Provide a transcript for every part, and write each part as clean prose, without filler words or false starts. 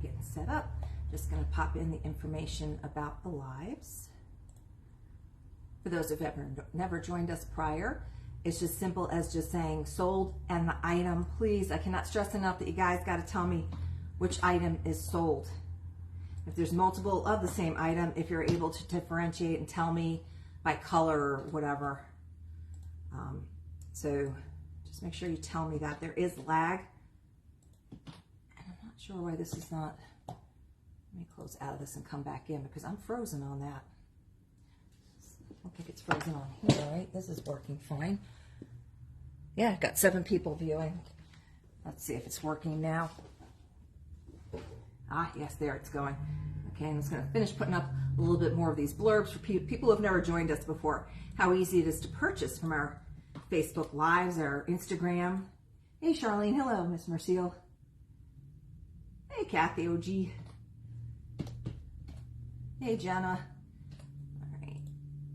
getting set up. Just going to pop in the information about the lives. For those who've never joined us prior, it's just simple as just saying sold and the item. Please, I cannot stress enough that you guys got to tell me which item is sold. If there's multiple of the same item, if you're able to differentiate and tell me by color or whatever. So just make sure you tell me that. There is lag. And I'm not sure why this is not. Let me close out of this and come back in because I'm frozen on that. I don't think it's frozen on here, right? This is working fine. Yeah, I've got 7 people viewing. Let's see if it's working now. Ah, yes, there it's going. Okay, I'm just going to finish putting up a little bit more of these blurbs for people who have never joined us before. How easy it is to purchase from our Facebook Lives or Instagram. Hey, Charlene. Hello, Miss Merciel. Hey, Kathy OG. Hey, Jenna. All right.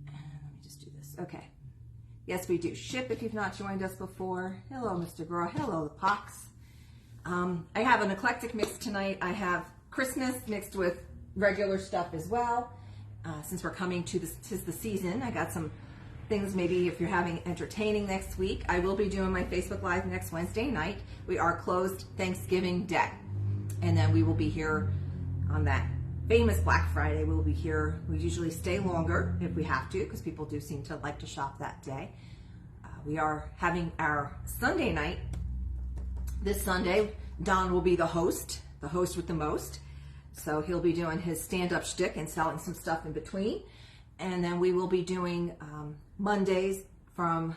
Let me just do this. Okay. Yes, we do ship if you've not joined us before. Hello, Mr. Groh. Hello, the Pox. I have an eclectic mix tonight. I have Christmas mixed with regular stuff as well. Since we're coming to the season, I got some things. Maybe if you're having entertaining next week, I will be doing my Facebook Live next Wednesday night. We are closed Thanksgiving Day, and then we will be here on that famous Black Friday. We'll be here. We usually stay longer if we have to because people do seem to like to shop that day. We are having our Sunday night. This Sunday, Don will be the host with the most. So he'll be doing his stand-up shtick and selling some stuff in between. And then we will be doing Mondays from,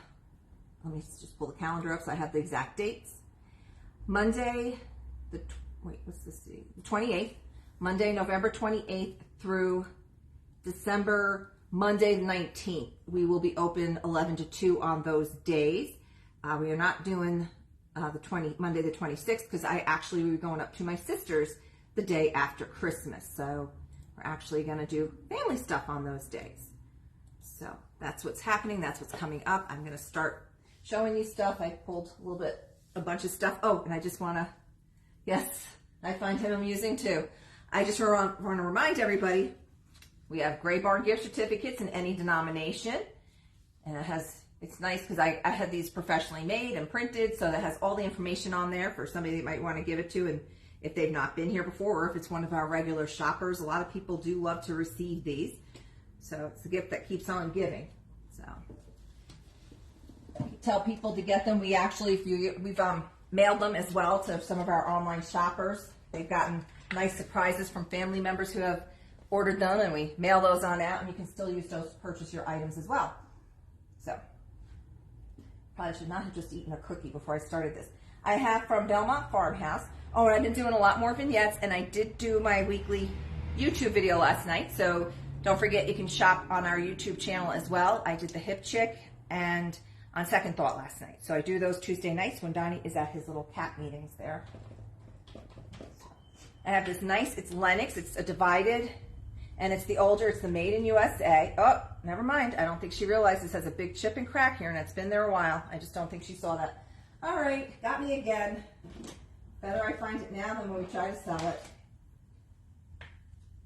let me just pull the calendar up so I have the exact dates. Monday, the 28th, Monday, November 28th through December, Monday the 19th. We will be open 11 to 2 on those days. We are not doing Monday the 26th because I actually will be going up to my sister's the day after Christmas. So we're actually going to do family stuff on those days. So that's what's happening. That's what's coming up. I'm going to start showing you stuff. I pulled a bunch of stuff. Oh, and I just want to, yes, I find him amusing too. I just want to remind everybody, we have Gray Barn gift certificates in any denomination. And it's nice because I had these professionally made and printed, so that has all the information on there for somebody that might want to give it to, and if they've not been here before, or if it's one of our regular shoppers. A lot of people do love to receive these, so it's a gift that keeps on giving. So tell people to get them. We've mailed them as well to some of our online shoppers. They've gotten nice surprises from family members who have ordered them, and we mail those on out, and you can still use those to purchase your items as well. So probably should not have just eaten a cookie before I started this. I have from Belmont Farmhouse. Oh, and I've been doing a lot more vignettes, and I did do my weekly YouTube video last night, so don't forget you can shop on our YouTube channel as well. I did the hip chick and on Second Thought last night. So I do those Tuesday nights when Donnie is at his little cat meetings there. I have this nice, it's Lennox, it's a divided, and it's the older, it's the Made in USA. Oh, never mind. I don't think she realized this has a big chip and crack here, and it's been there a while. I just don't think she saw that. All right, got me again. Better I find it now than when we try to sell it.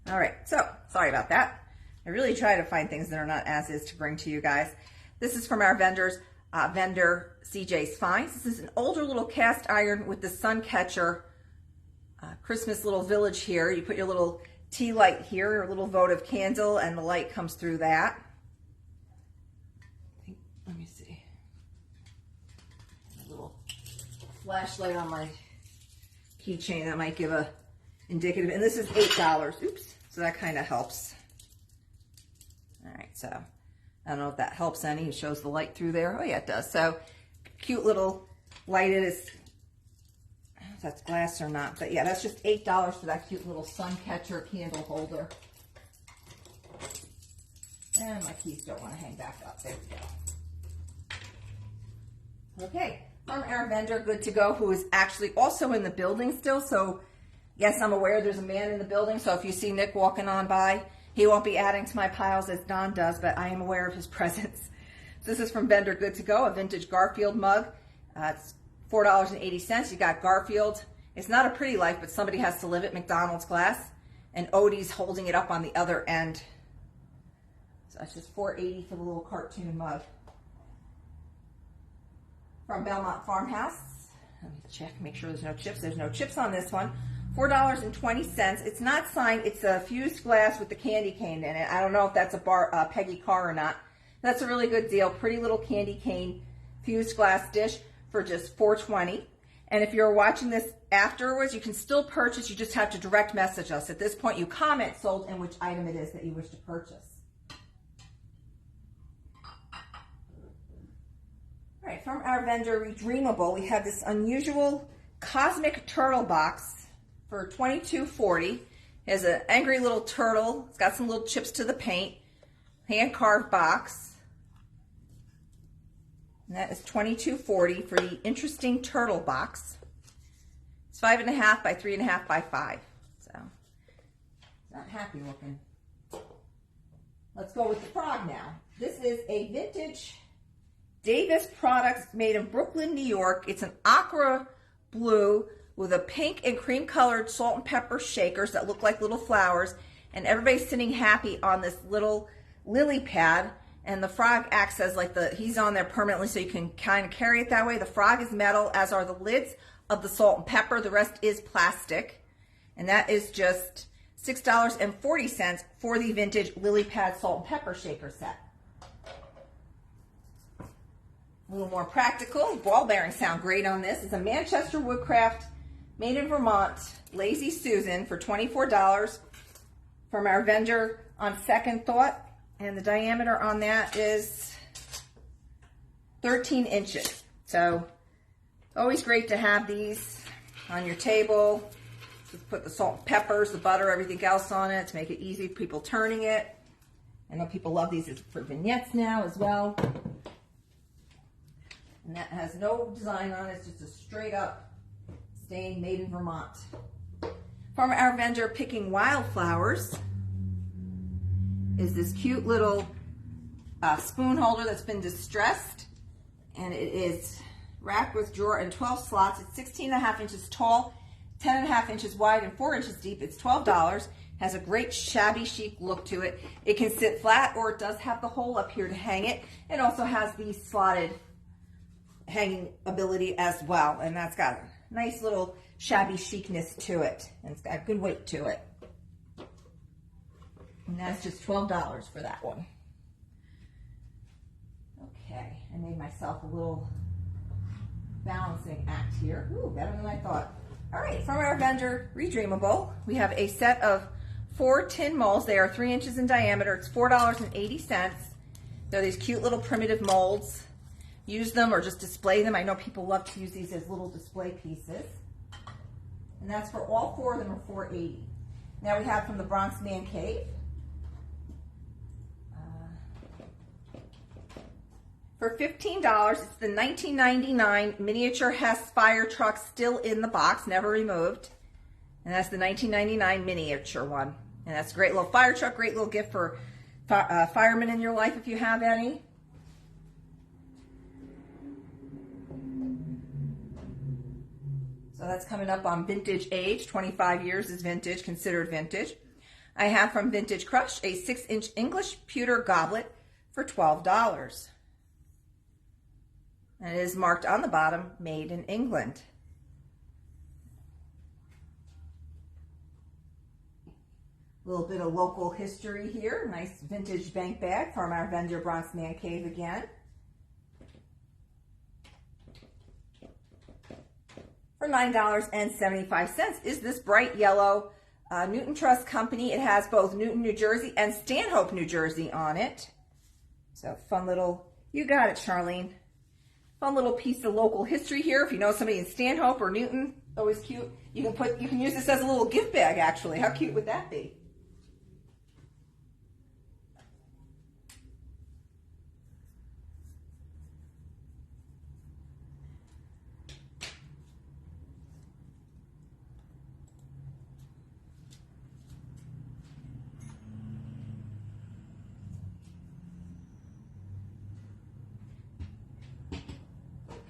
All right, so sorry about that. I really try to find things that are not as is to bring to you guys. This is from our vendor CJ's Finds. This is an older little cast iron with the sun catcher Christmas little village here. You put your little tea light here, your little votive candle, and the light comes through that. Let me see. A little flashlight on my keychain that might give a indicative, and this is $8. Oops, so that kind of helps. All right, so I don't know if that helps any. It shows the light through there. Oh yeah, it does. So cute little light. It is, I don't know if that's glass or not, but yeah, that's just $8 for that cute little sun catcher candle holder. And my keys don't want to hang back up. There we go. Okay, from our vendor Good to Go, who is actually also in the building still. So yes, I'm aware there's a man in the building. So if you see Nick walking on by, he won't be adding to my piles as Don does, but I am aware of his presence. This is from vendor Good to Go, a vintage Garfield mug. It's $4.80. You got Garfield It's not a pretty life, but somebody has to live it. McDonald's glass. And Odie's holding it up on the other end. So that's just $4.80 for the little cartoon mug. From Belmont Farmhouse. Let me check, make sure there's no chips. There's no chips on this one. $4.20. It's not signed. It's a fused glass with the candy cane in it. I don't know if that's a Peggy Carr or not. That's a really good deal. Pretty little candy cane fused glass dish for just $4.20. And if you're watching this afterwards, you can still purchase. You just have to direct message us. At this point, you comment sold and which item it is that you wish to purchase. All right, from our vendor Redreamable, we have this unusual cosmic turtle box for $22.40. It has an angry little turtle. It's got some little chips to the paint. Hand-carved box. And that is $22.40 for the interesting turtle box. It's 5.5 by 3.5 by 5. So, it's not happy looking. Let's go with the frog now. This is a vintage Davis product made in Brooklyn, New York. It's an aqua blue with a pink and cream colored salt and pepper shakers that look like little flowers. And everybody's sitting happy on this little lily pad. And the frog acts as like he's on there permanently, so you can kind of carry it that way. The frog is metal, as are the lids of the salt and pepper. The rest is plastic. And that is just $6.40 for the vintage lily pad salt and pepper shaker set. A little more practical. Ball bearings sound great on this. It's a Manchester Woodcraft made in Vermont Lazy Susan for $24 from our vendor on Second Thought. And the diameter on that is 13 inches. So, always great to have these on your table. Just put the salt and peppers, the butter, everything else on it to make it easy for people turning it. I know people love these for vignettes now as well. And that has no design on it. It's just a straight up stain made in Vermont. From our vendor Picking Wildflowers is this cute little spoon holder that's been distressed, and it is wrapped with drawer and 12 slots. It's 16.5 inches tall, 10.5 inches wide, and 4 inches deep. It's $12. Has a great shabby chic look to it. It can sit flat, or it does have the hole up here to hang it. It also has the slotted hanging ability as well, and that's got a nice little shabby chicness to it, and it's got good weight to it. And that's just $12 for that one. Okay, I made myself a little balancing act here. Ooh, better than I thought. All right, from our vendor, Redreamable, we have a set of 4 tin molds. They are 3 inches in diameter. It's $4.80. They're these cute little primitive molds. Use them or just display them. I know people love to use these as little display pieces. And that's for all 4 of them are $4.80. Now we have from the Bronx Man Cave. For $15, it's the 1999 miniature Hess fire truck, still in the box, never removed. And that's the 1999 miniature one. And that's a great little fire truck, great little gift for firemen in your life if you have any. So that's coming up on vintage age. 25 years is vintage, considered vintage. I have from Vintage Crush a 6-inch English pewter goblet for $12. And it is marked on the bottom, made in England. A little bit of local history here. Nice vintage bank bag from our vendor Bronx Man Cave again. For $9.75 is this bright yellow Newton Trust Company. It has both Newton, New Jersey and Stanhope, New Jersey on it. So fun little, you got it, Charlene. Fun little piece of local history here. If you know somebody in Stanhope or Newton, always cute. You can use this as a little gift bag, actually. How cute would that be?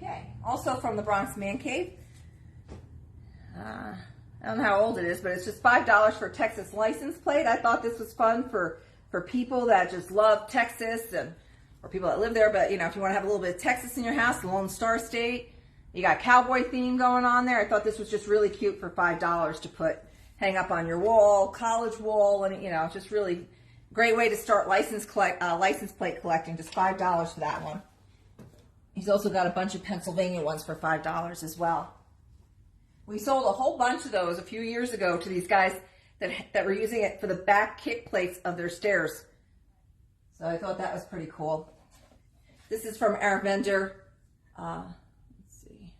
Okay, also from the Bronx Man Cave, I don't know how old it is, but it's just $5 for a Texas license plate. I thought this was fun for people that just love Texas, and or people that live there. But you know, if you want to have a little bit of Texas in your house, the Lone Star State, you got cowboy theme going on there. I thought this was just really cute for $5 to hang up on your wall, college wall, and you know, just really great way to start license plate collecting. Just $5 for that one. He's also got a bunch of Pennsylvania ones for $5 as well. We sold a whole bunch of those a few years ago to these guys that were using it for the back kick plates of their stairs. So I thought that was pretty cool. This is from our vendor, let's see,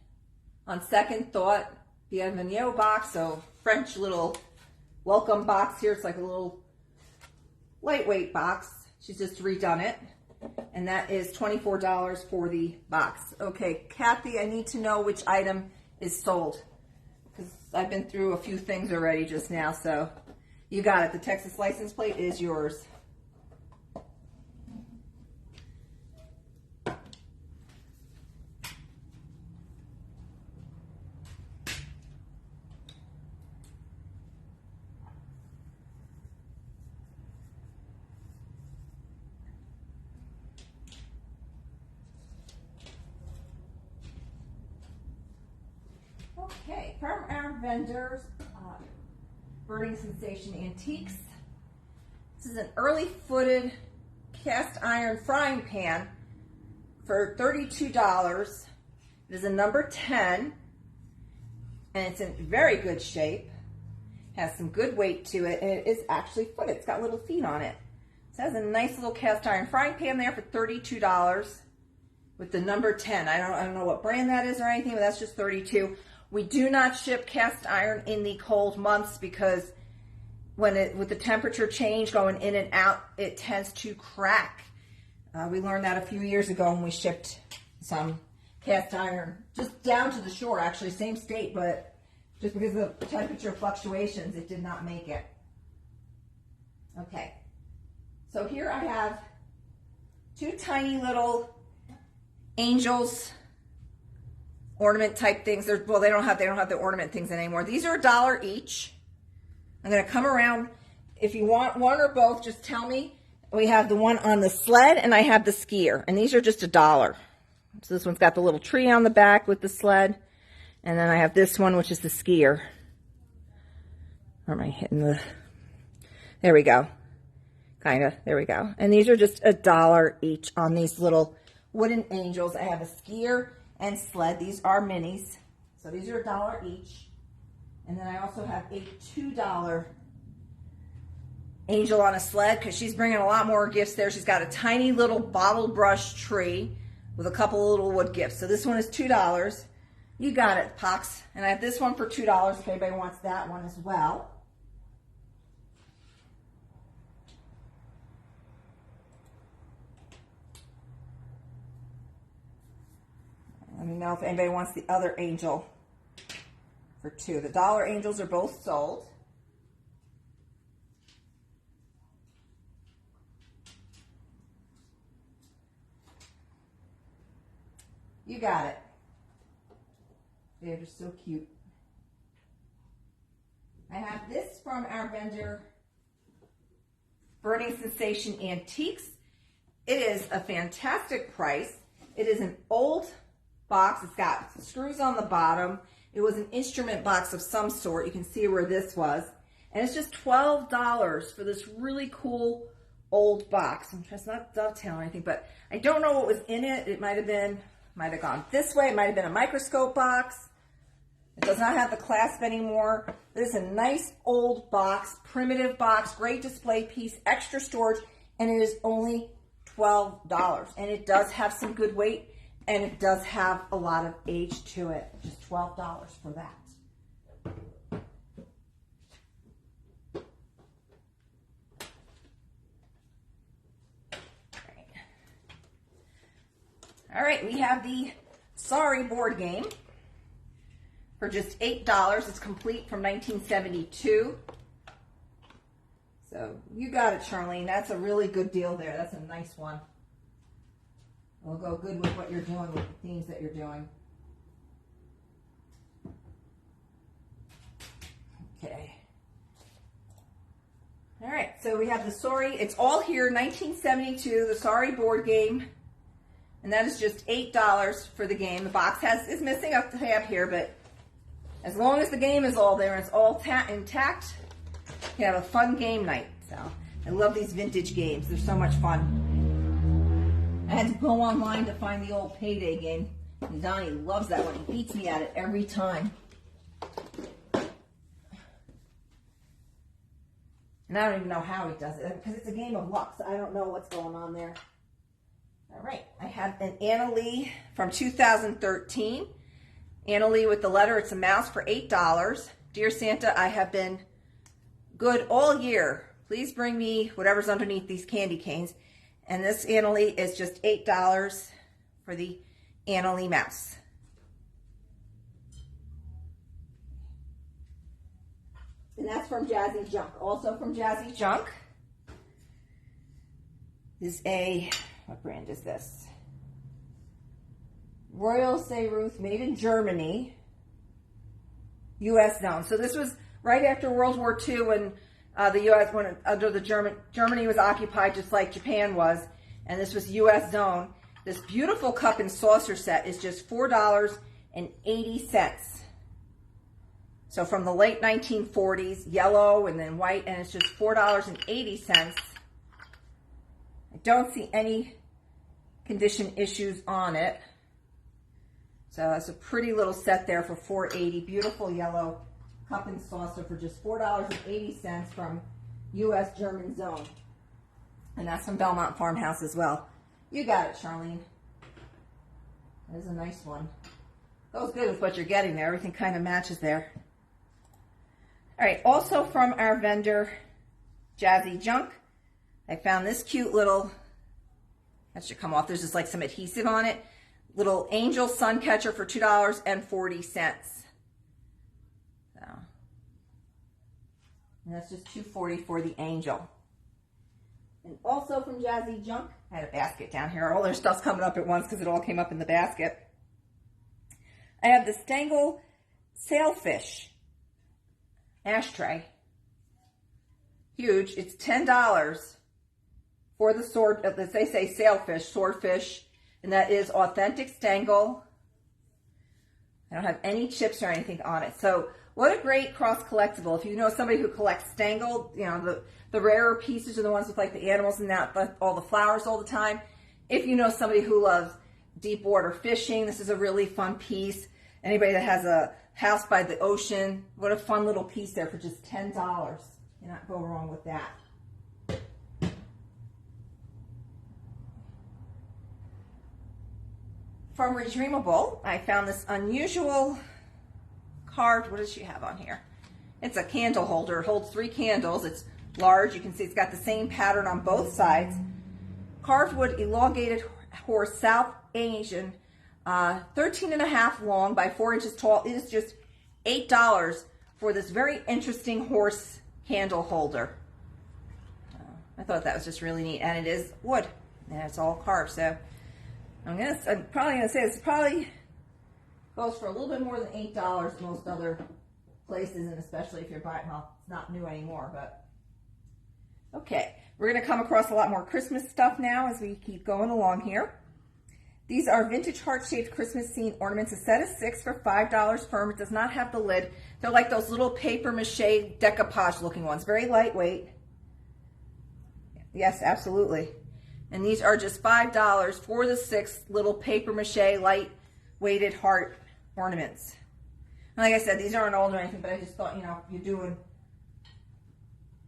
on Second Thought, Bienvenue box. So French little welcome box here. It's like a little lightweight box. She's just redone it. And that is $24 for the box. Okay, Kathy, I need to know which item is sold, because I've been through a few things already just now. So you got it. The Texas license plate is yours. Okay, from our vendors, Burning Sensation Antiques. This is an early footed cast iron frying pan for $32. It is a number 10, and it's in very good shape. Has some good weight to it, and it is actually footed. It's got little feet on it. So it has a nice little cast iron frying pan there for $32 with the number 10. I don't know what brand that is or anything, but that's just $32. We do not ship cast iron in the cold months because with the temperature change going in and out, it tends to crack. We learned that a few years ago when we shipped some cast iron just down to the shore, actually, same state, but just because of the temperature fluctuations, it did not make it. Okay, so here I have two tiny little angels ornament type things. Well, they don't have the ornament things anymore. These are $1 each. I'm going to come around. If you want one or both, just tell me. We have the one on the sled, and I have the skier, and these are just $1. So this one's got the little tree on the back with the sled, and then I have this one, which is the skier. Where am I hitting the? There we go. Kind of. There we go. And these are just $1 each on these little wooden angels. I have a skier and sled. These are minis. So these are $1 each. And then I also have a $2 angel on a sled, because she's bringing a lot more gifts there. She's got a tiny little bottle brush tree with a couple of little wood gifts. So this one is $2. You got it, Pox. And I have this one for $2 if anybody wants that one as well. Let me know if anybody wants the other angel for $2. The dollar angels are both sold. You got it. They're just so cute. I have this from our vendor, Burning Sensation Antiques. It is a fantastic price. It is an old box. It's got screws on the bottom. It was an instrument box of some sort. You can see where this was. And it's just $12 for this really cool old box. I'm just not dovetailing or anything, but I don't know what was in it. It might have gone this way. It might have been a microscope box. It does not have the clasp anymore. This is a nice old box, primitive box, great display piece, extra storage, and it is only $12. And it does have some good weight, and it does have a lot of age to it. Just $12 for that. All right, we have the Sorry board game for just $8. It's complete from 1972. So you got it, Charlene. That's a really good deal there. That's a nice one. It'll go good with what you're doing, with the themes that you're doing. Okay. All right, so we have the Sorry. It's all here, 1972, the Sorry board game. And that is just $8 for the game. The box is missing a tab here, but as long as the game is all there and it's all intact, you have a fun game night. So I love these vintage games. They're so much fun. I had to go online to find the old Payday game. And Donnie loves that one. He beats me at it every time. And I don't even know how he does it because it's a game of luck, so I don't know what's going on there. All right, I have an Anna Lee from 2013. Anna Lee with the letter, it's a mouse for $8. Dear Santa, I have been good all year. Please bring me whatever's underneath these candy canes. And this Anna Lee is just $8 for the Anna Lee mouse. And that's from Jazzy Junk. Also from Jazzy Junk is a, what brand is this? Royal Seeruth, made in Germany, U.S. zone. So this was right after World War II when the U.S. went under the Germany was occupied just like Japan was, and this was U.S. zone. This beautiful cup and saucer set is just $4.80. So from the late 1940s, yellow and then white, and it's just $4.80. I don't see any condition issues on it. So that's a pretty little set there for $4.80. Beautiful yellow cup and saucer for just $4.80 from U.S. German zone. And that's from Belmont Farmhouse as well. You got it, Charlene. That is a nice one. Goes good with what you're getting there. Everything kind of matches there. All right, also from our vendor, Jazzy Junk, I found this cute little, that should come off, there's just like some adhesive on it, little angel sun catcher for $2.40. So, and that's just $2.40 for the angel. And also from Jazzy Junk, I had a basket down here. All their stuff's coming up at once because it all came up in the basket. I have the Stengel Sailfish ashtray. Huge. It's $10 for the sword, as they say, sailfish, swordfish, and that is authentic Stengel. I don't have any chips or anything on it. So what a great cross collectible. If you know somebody who collects Stengel, you know, the rarer pieces are the ones with like the animals and that, but all the flowers all the time. If you know somebody who loves deep water fishing, this is a really fun piece. Anybody that has a house by the ocean, what a fun little piece there for just $10. You cannot go wrong with that. From Redeemable, I found this unusual carved, what does she have on here? It's a candle holder. It holds 3 candles. It's large. You can see it's got the same pattern on both sides. Carved wood, elongated horse, South Asian, 13.5 long by 4 inches tall. It is just $8 for this very interesting horse candle holder. I thought that was just really neat, and it is wood, and it's all carved. So I'm probably gonna say this probably goes for a little bit more than $8 at most other places, and especially if you're buying, well, it's not new anymore, but okay. We're gonna come across a lot more Christmas stuff now as we keep going along here. These are vintage heart-shaped Christmas scene ornaments. A set of 6 for $5 firm. It does not have the lid. They're like those little paper mache decoupage looking ones. Very lightweight. Yes, absolutely. And these are just $5 for the 6 little paper mache light-weighted heart ornaments. And like I said, these aren't old or anything, but I just thought, you know, you're doing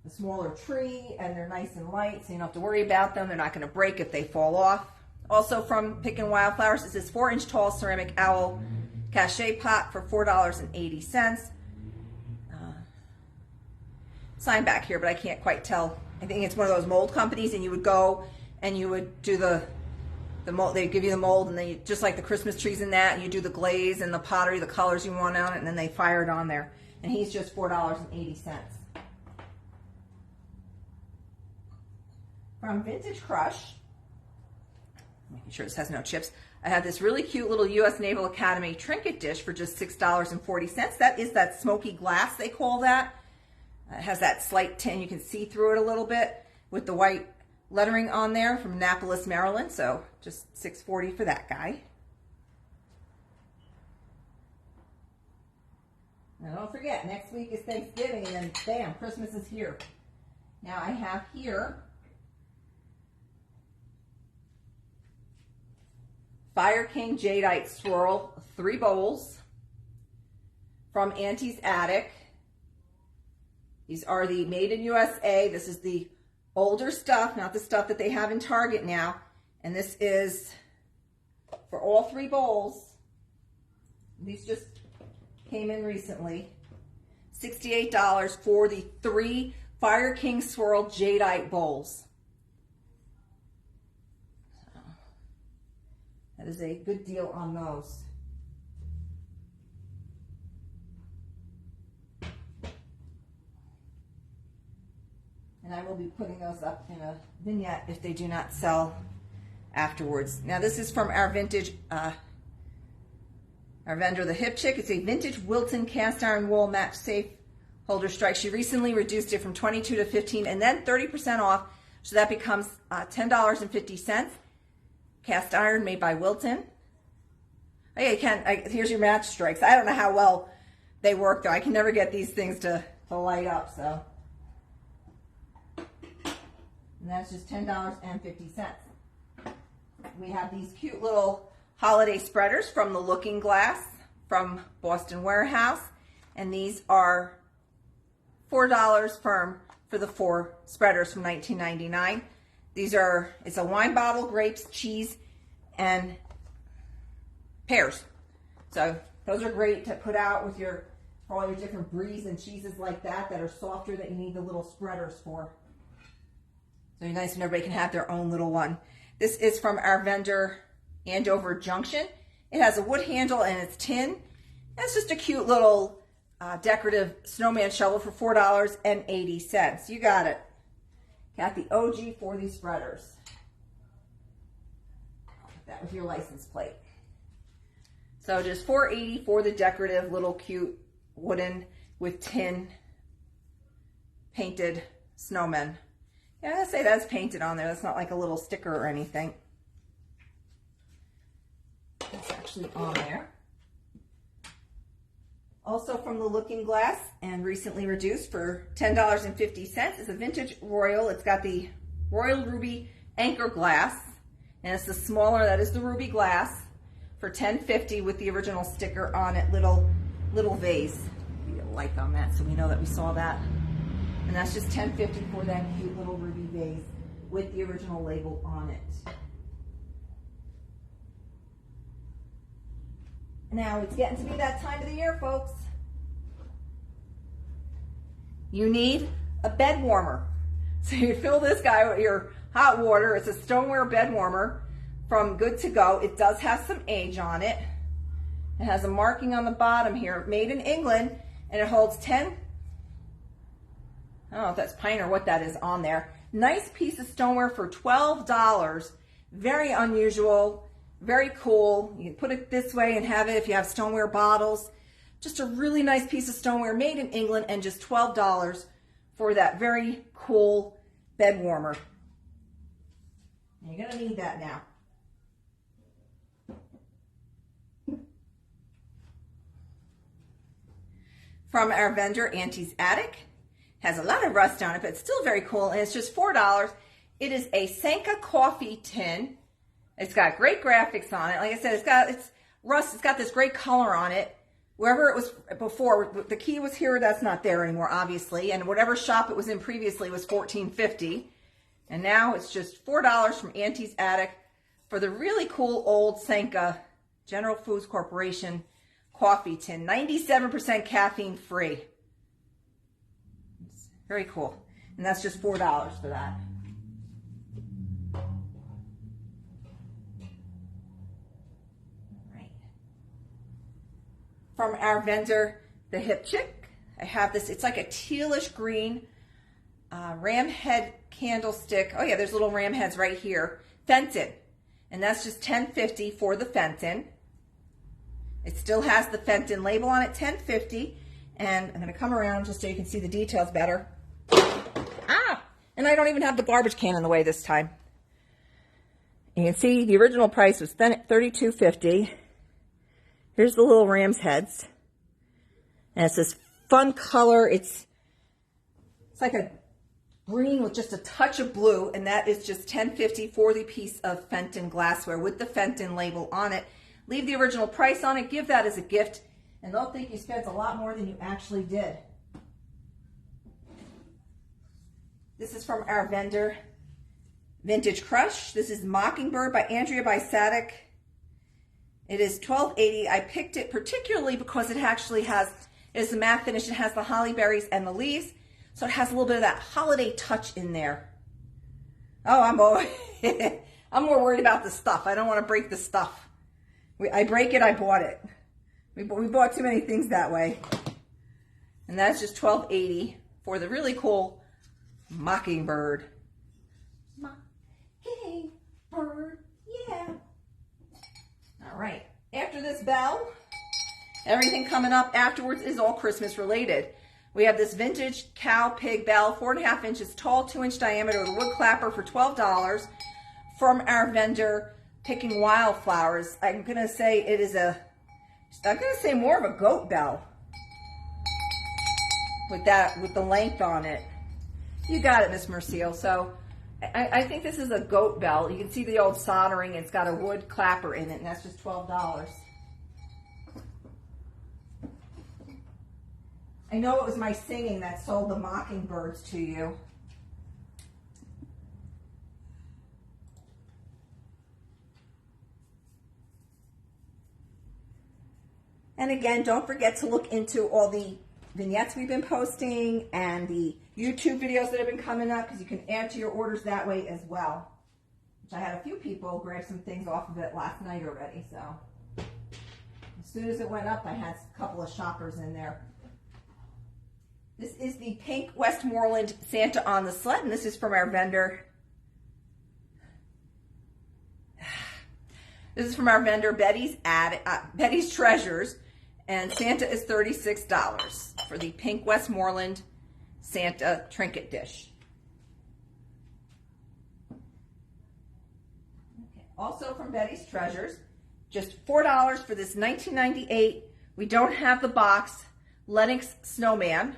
a smaller tree and they're nice and light, so you don't have to worry about them. They're not going to break if they fall off. Also from Pickin' Wildflowers, this is 4-inch tall ceramic owl cachet pot for $4.80. Sign back here, but I can't quite tell. I think it's one of those mold companies, and you would go and you would do the mold. They give you the mold, and they just like the Christmas trees in that, and you do the glaze and the pottery, the colors you want on it, and then they fire it on there. And he's just $4.80. From Vintage Crush, making sure this has no chips, I have this really cute little U.S. Naval Academy trinket dish for just $6.40. That is that smoky glass, they call that. It has that slight tin. You can see through it a little bit with the white lettering on there from Annapolis, Maryland. So just $6.40 for that guy. Now don't forget, next week is Thanksgiving, and then bam, Christmas is here. Now I have here Fire King Jadeite Swirl 3 bowls from Auntie's Attic. These are the made in USA. This is the older stuff, not the stuff that they have in Target now. And this is for all 3 bowls. These just came in recently. $68 for the 3 Fire King Swirl Jadeite bowls. So, that is a good deal on those. And I will be putting those up in a vignette if they do not sell afterwards. Now this is from our vintage, our vendor, the Hip Chick. It's a vintage Wilton cast iron wool match safe holder strike. She recently reduced it from 22 to 15 and then 30% off. So that becomes $10.50. Cast iron made by Wilton. Oh yeah, Ken, here's your match strikes. I don't know how well they work though. I can never get these things to light up, so. And that's just $10.50. We have these cute little holiday spreaders from the Looking Glass from Boston Warehouse. And these are $4 firm for the 4 spreaders from $19.99. These are, it's a wine bottle, grapes, cheese, and pears. So those are great to put out with for all your different bries and cheeses like that are softer that you need the little spreaders for. So it's nice when everybody can have their own little one. This is from our vendor, Andover Junction. It has a wood handle and it's tin. That's just a cute little decorative snowman shovel for $4.80. You got it. Got the OG for these spreaders. I'll put that with your license plate. So just $4.80 for the decorative little cute wooden with tin painted snowmen. Yeah, I'm gonna say that's painted on there. That's not like a little sticker or anything. It's actually on there. Also from the Looking Glass and recently reduced for $10.50 is a vintage Royal. It's got the Royal Ruby Anchor Glass, and it's the smaller, that is the ruby glass, for $10.50 with the original sticker on it, little vase. Maybe a like on that so we know that we saw that. And that's just $10.50 for that cute little ruby vase with the original label on it. Now it's getting to be that time of the year, folks. You need a bed warmer. So you fill this guy with your hot water. It's a stoneware bed warmer from Good to Go. It does have some age on it. It has a marking on the bottom here, made in England, and it holds 10. I don't know if that's pine or what that is on there. Nice piece of stoneware for $12. Very unusual, very cool. You can put it this way and have it if you have stoneware bottles. Just a really nice piece of stoneware made in England and just $12 for that very cool bed warmer. And you're gonna need that now. From our vendor, Auntie's Attic. Has a lot of rust on it, but it's still very cool, and it's just $4. It is a Sanka coffee tin. It's got great graphics on it. Like I said, it's rust. It's got this great color on it. Wherever it was before, the key was here. That's not there anymore, obviously. And whatever shop it was in previously was $14.50, and now it's just $4 from Auntie's Attic for the really cool old Sanka General Foods Corporation coffee tin, 97% caffeine free. Very cool. And that's just $4 for that. All right. From our vendor, the Hip Chick, I have this. It's like a tealish green ram head candlestick. Oh yeah, there's little ram heads right here. Fenton. And that's just $10.50 for the Fenton. It still has the Fenton label on it, $10.50. And I'm going to come around just so you can see the details better. And I don't even have the garbage can in the way this time. You can see the original price was $32.50. Here's the little ram's heads. And it's this fun color. It's like a green with just a touch of blue, and that is just $10.50 for the piece of Fenton glassware with the Fenton label on it. Leave the original price on it, give that as a gift, and they'll think you spent a lot more than you actually did. This is from our vendor, Vintage Crush. This is Mockingbird by Andrea Bysatic. It is $12.80. I picked it particularly because it actually has, it is a matte finish. It has the holly berries and the leaves, so it has a little bit of that holiday touch in there. Oh, I'm more worried about the stuff. I don't want to break the stuff. I break it, I bought it. We bought too many things that way. And that's just $12.80 for the really cool Mockingbird. Mockingbird, yeah. All right. After this bell, everything coming up afterwards is all Christmas related. We have this vintage cow pig bell, 4.5 inches tall, 2-inch diameter with a wood clapper for $12 from our vendor, Picking Wildflowers. I'm going to say it is I'm going to say more of a goat bell with the length on it. You got it, Miss Merciel. So I think this is a goat bell. You can see the old soldering. It's got a wood clapper in it, and that's just $12. I know it was my singing that sold the mockingbirds to you. And again, don't forget to look into all the vignettes we've been posting and the YouTube videos that have been coming up, because you can add to your orders that way as well. Which I had a few people grab some things off of it last night already. So as soon as it went up, I had a couple of shoppers in there. This is the pink Westmoreland Santa on the sled, and this is from our vendor. This is from our vendor, Betty's Treasures, and Santa is $36 for the pink Westmoreland Santa trinket dish. Okay. Also from Betty's Treasures, just $4 for this 1998. We don't have the box Lennox Snowman.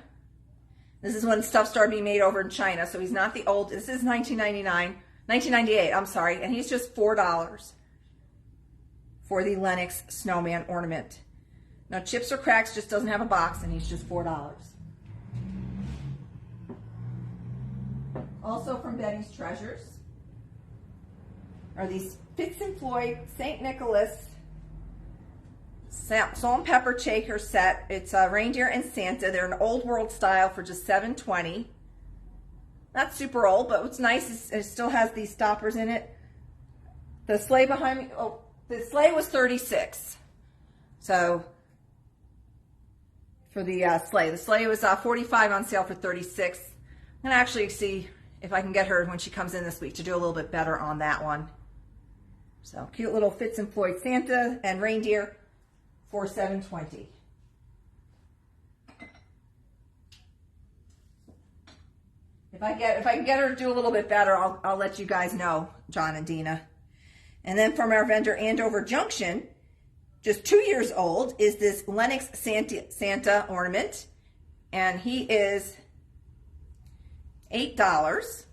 This is when stuff started being made over in China, so he's not the old. This is 1998. I'm sorry, and he's just $4 for the Lennox Snowman ornament. Now, Chips or Cracks just doesn't have a box, and he's just $4. Also from Betty's Treasures are these Fitz and Floyd St. Nicholas salt and pepper shaker set. It's a reindeer and Santa. They're an old world style for just $7.20. Not super old, but what's nice is it still has these stoppers in it. The sleigh behind me, oh, the sleigh was $36. So for the sleigh was $45 on sale for $36. I'm gonna actually see if I can get her when she comes in this week to do a little bit better on that one. So cute little Fitz and Floyd Santa and reindeer for $7.20. If I can get her to do a little bit better, I'll let you guys know, John and Dina. And then from our vendor Andover Junction, just 2 years old, is this Lennox Santa ornament, and he is $8,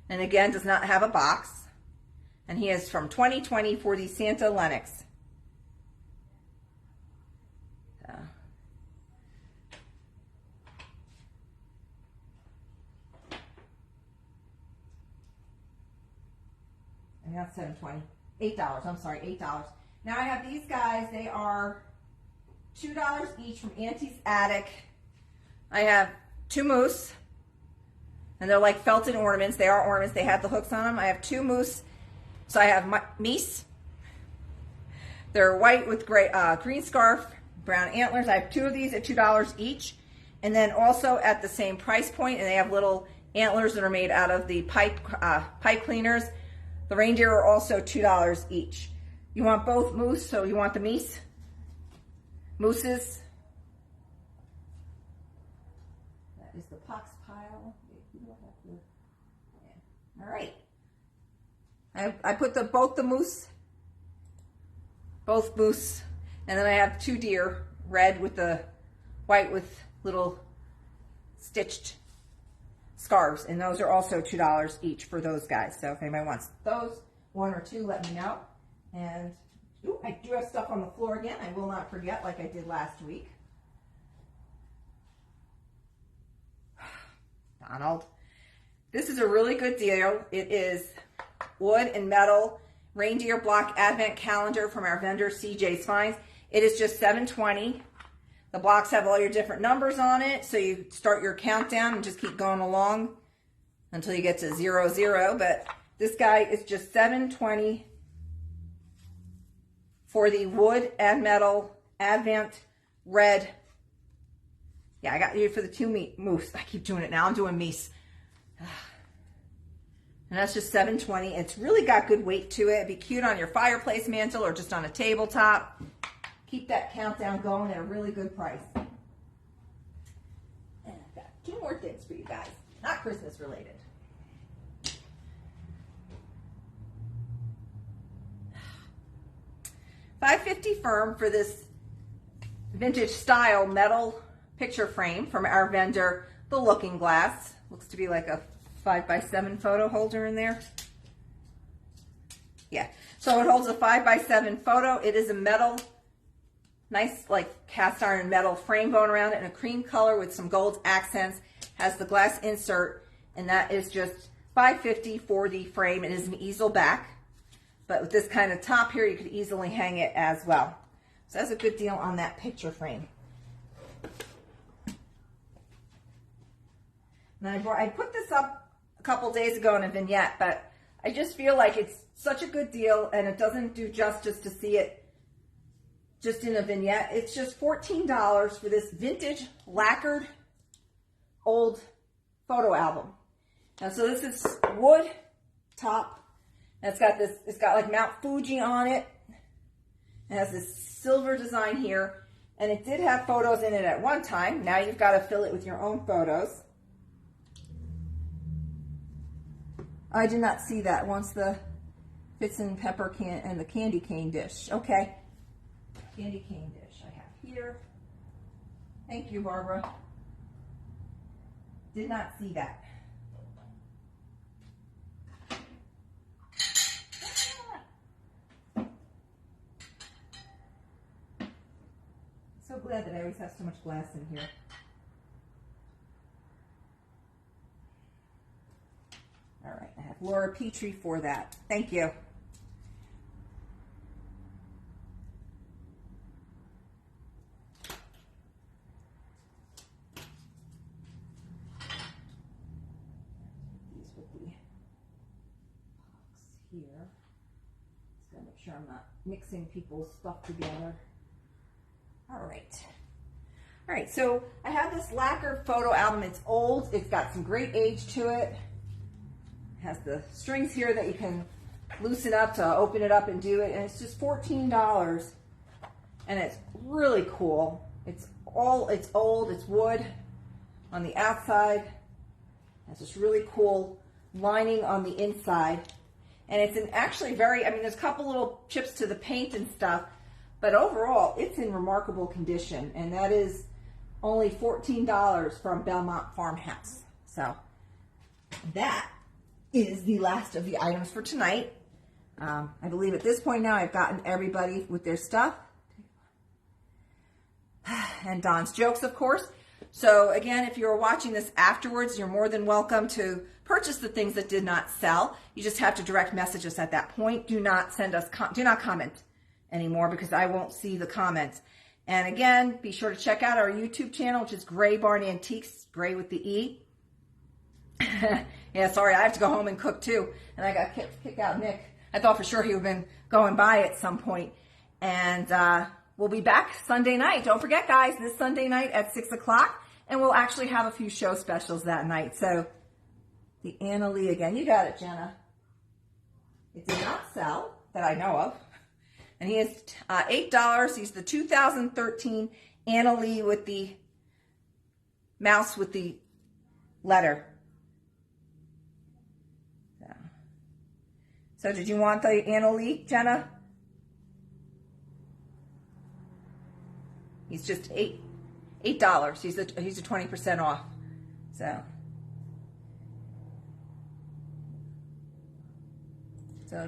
and again does not have a box, and he is from 2020 for the Santa Lennox. I got $7.20. $8. I'm sorry, $8. Now I have these guys. They are $2 each from Auntie's Attic. I have 2 moose, and they're like felted ornaments. They are ornaments. They have the hooks on them. I have 2 moose. So I have meese. They're white with gray, green scarf, brown antlers. I have 2 of these at $2 each. And then also at the same price point, and they have little antlers that are made out of the pipe cleaners. The reindeer are also $2 each. You want both moose, so you want the meese? Mooses? is the pox pile. All right. I put both moose, and then I have 2 deer, red with the white with little stitched scarves, and those are also $2 each for those guys. So if anybody wants those, 1 or 2, let me know. And ooh, I do have stuff on the floor again. I will not forget, like I did last week. Donald, this is a really good deal. It is wood and metal reindeer block advent calendar from our vendor CJ's Finds. It is just $7.20. The blocks have all your different numbers on it, so you start your countdown and just keep going along until you get to 00. But this guy is just $7.20 for the wood and metal advent red. Yeah, I got you for the 2 moose. I keep doing it now. I'm doing meese. And that's just $7.20. It's really got good weight to it. It'd be cute on your fireplace mantle or just on a tabletop. Keep that countdown going at a really good price. And I've got 2 more things for you guys, not Christmas related. $5.50 firm for this vintage style metal picture frame from our vendor, The Looking Glass. Looks to be like a 5x7 photo holder in there. Yeah, so it holds a 5x7 photo. It is a metal, nice like cast iron metal frame going around it in a cream color with some gold accents. Has the glass insert, and that is just $5.50 for the frame. It is an easel back, but with this kind of top here, you could easily hang it as well. So that's a good deal on that picture frame. And I put this up a couple days ago in a vignette, but I just feel like it's such a good deal, and it doesn't do justice to see it just in a vignette. It's just $14 for this vintage lacquered old photo album. Now, so this is wood top. And it's got like Mount Fuji on it. It has this silver design here, and it did have photos in it at one time. Now you've got to fill it with your own photos. I did not see that once the Fitz and Pepper can and the candy cane dish. Okay. Candy cane dish I have here. Thank you, Barbara. Did not see that. So glad that I always have so much glass in here. All right, I have Laura Petrie for that. Thank you. These with the box here. Just gotta make sure I'm not mixing people's stuff together. All right. All right, so I have this lacquered photo album. It's old. It's got some great age to it. It has the strings here that you can loosen up to open it up and do it. And it's just $14. And it's really cool. It's old, it's wood on the outside. It has this really cool lining on the inside. And it's actually very, I mean, there's a couple little chips to the paint and stuff, but overall, it's in remarkable condition. And that is only $14 from Belmont Farmhouse. So that is the last of the items for tonight. I believe at this point now I've gotten everybody with their stuff. And Don's jokes, of course. So again, if you're watching this afterwards, you're more than welcome to purchase the things that did not sell. You just have to direct message us at that point. Do not send us, do not comment anymore because I won't see the comments. And again, be sure to check out our YouTube channel, which is Gray Barn Antiques, Gray with the E. Yeah, sorry, I have to go home and cook too. And I got kicked out Nick. I thought for sure he would have been going by at some point. And we'll be back Sunday night. Don't forget, guys, this Sunday night at 6 o'clock. And we'll actually have a few show specials that night. So the Anna Lee again. You got it, Jenna. It did not sell that I know of. And he is $8. He's the 2013 Anna Lee with the mouse with the letter. So did you want the Annaleak, Jenna? He's just $8. He's a 20% off. So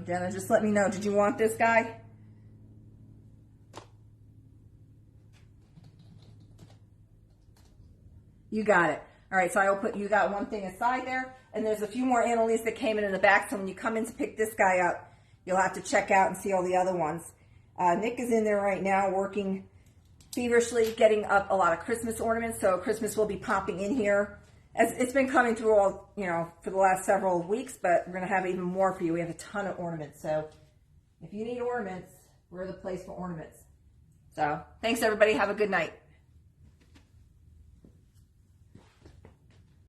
Jenna, just let me know. Did you want this guy? You got it. All right, so I will put, you got one thing aside there, and there's a few more Annalise that came in the back, so when you come in to pick this guy up, you'll have to check out and see all the other ones. Nick is in there right now working feverishly, getting up a lot of Christmas ornaments, so Christmas will be popping in here. As it's been coming through all, for the last several weeks, but we're going to have even more for you. We have a ton of ornaments, so if you need ornaments, we're the place for ornaments. So, thanks everybody. Have a good night.